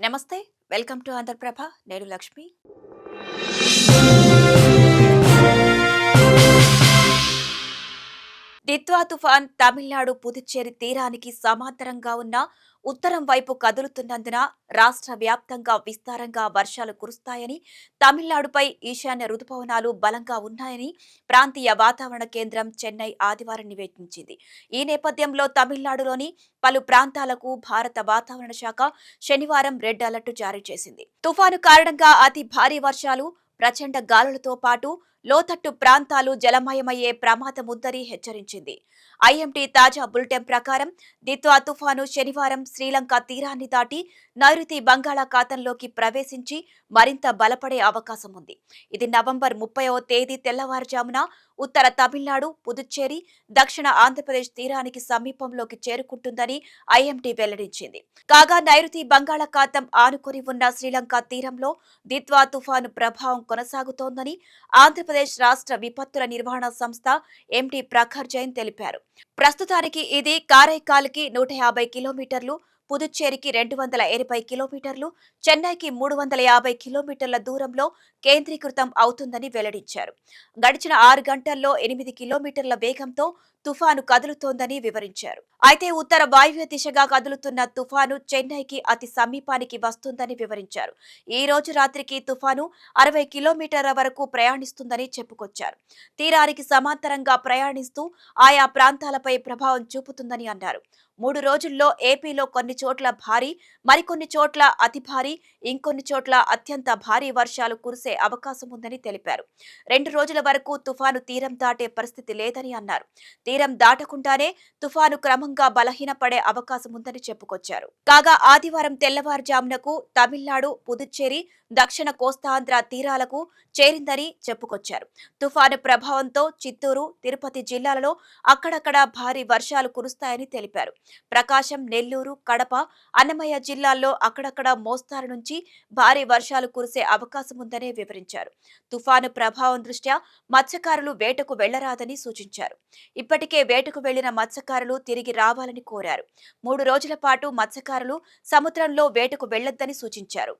నమస్తే. Welcome to Andhraprabha. నేను లక్ష్మి. దిత్వా తుఫాన్ తమిళనాడు, పుదుచ్చేరి తీరానికి సమాంతరంగా ఉన్న ఉత్తరం వైపు కదులుతున్నందున రాష్ట్ర వ్యాప్తంగా విస్తారంగా వర్షాలు కురుస్తాయని, తమిళనాడుపై ఈశాన్య రుతుపవనాలు బలంగా ఉన్నాయని ప్రాంతీయ వాతావరణ కేంద్రం చెన్నై ఆదివారం నివేదించింది. ఈ నేపథ్యంలో తమిళనాడులోని పలు ప్రాంతాలకు భారత వాతావరణ శాఖ శనివారం రెడ్ అలర్ట్ జారీ చేసింది. తుఫాను కారణంగా అతి భారీ వర్షాలు, ప్రచండ గాలులతో పాటు లోతట్టు ప్రాంతాలు జలమయమయ్యే ప్రమాదముందని హెచ్చరించింది. ఐఎండీ తాజా బులెటిన్ ప్రకారం దిత్వా తుఫాను శనివారం శ్రీలంక తీరాన్ని దాటి నైరుతి బంగాళాఖాతంలోకి ప్రవేశించి మరింత బలపడే అవకాశం ఉంది. ఇది నవంబర్ 30వ తేదీ తెల్లవారుజామున ఉత్తర తమిళనాడు, పుదుచ్చేరి, దక్షిణ ఆంధ్రప్రదేశ్ తీరానికి సమీపంలోకి చేరుకుంటుందని ఐఎండీ వెల్లడించింది. కాగా నైరుతి బంగాళాఖాతం ఆనుకొని ఉన్న శ్రీలంక తీరంలో దిత్వా తుఫాను ప్రభావం కొనసాగుతోందని ఆంధ్రప్రదేశ్ రాష్ట్ర విపత్తుల నిర్వహణ సంస్థ ఎండీ ప్రఖర్ జైన్ తెలిపారు. ప్రస్తుతానికి ఇది కారైకాల్కి 150 కిలోమీటర్లు, పుదుచ్చేరికి 280 కిలోమీటర్లు, చెన్నైకి 350 కిలోమీటర్ల దూరంలో కేంద్రీకృతం అవుతుందని వెల్లడించారు. గడిచిన 6 గంటల్లో 8 కిలోమీటర్ల వేగంతో తుఫాను కదులుతోందని వివరించారు. అయితే ఉత్తర వాయువ్య దిశగా కదులుతున్న తుఫాను చెన్నైకి అతి సమీపానికి వస్తుందని వివరించారు. ఈ రోజు రాత్రికి తుఫాను 60 కిలోమీటర్ల వరకు ప్రయాణిస్తుందని చెప్పుకొచ్చారు. తీరానికి సమాంతరంగా ప్రయాణిస్తూ ఆయా ప్రాంతాలపై ప్రభావం చూపుతుందని అన్నారు. 3 రోజుల్లో ఏపీలో కొన్ని చోట్ల భారీ, మరికొన్ని చోట్ల అతి భారీ, ఇంకొన్ని చోట్ల అత్యంత భారీ వర్షాలు కురిసే అవకాశం ఉందని తెలిపారు. 2 రోజుల వరకు తుఫాను తీరం దాటే పరిస్థితి లేదని అన్నారు. తీరం దాటకుండానే తుఫాను క్రమంగా బలహీనపడే అవకాశం ఉందని చెప్పుకొచ్చారు. కాగా ఆదివారం తెల్లవారుజామునకు తమిళనాడు, పుదుచ్చేరి, దక్షిణ కోస్తాంధ్ర తీరాలకు చేరిందని చెప్పుకొచ్చారు. తుఫాను ప్రభావంతో చిత్తూరు, తిరుపతి జిల్లాలలో అక్కడక్కడ భారీ వర్షాలు కురుస్తాయని తెలిపారు. ప్రకాశం, నెల్లూరు, కడప, అన్నమయ్య జిల్లాల్లో అక్కడక్కడ మోస్తారు నుంచి భారీ వర్షాలు కురిసే అవకాశం ఉందని వివరించారు. తుఫాను ప్రభావం దృష్ట్యా మత్స్యకారులు వేటకు వెళ్లరాదని సూచించారు. ఇప్పటికే వేటకు వెళ్లిన మత్స్యకారులు తిరిగి రావాలని కోరారు. 3 రోజుల పాటు మత్స్యకారులు సముద్రంలో వేటకు వెళ్లొద్దని సూచించారు.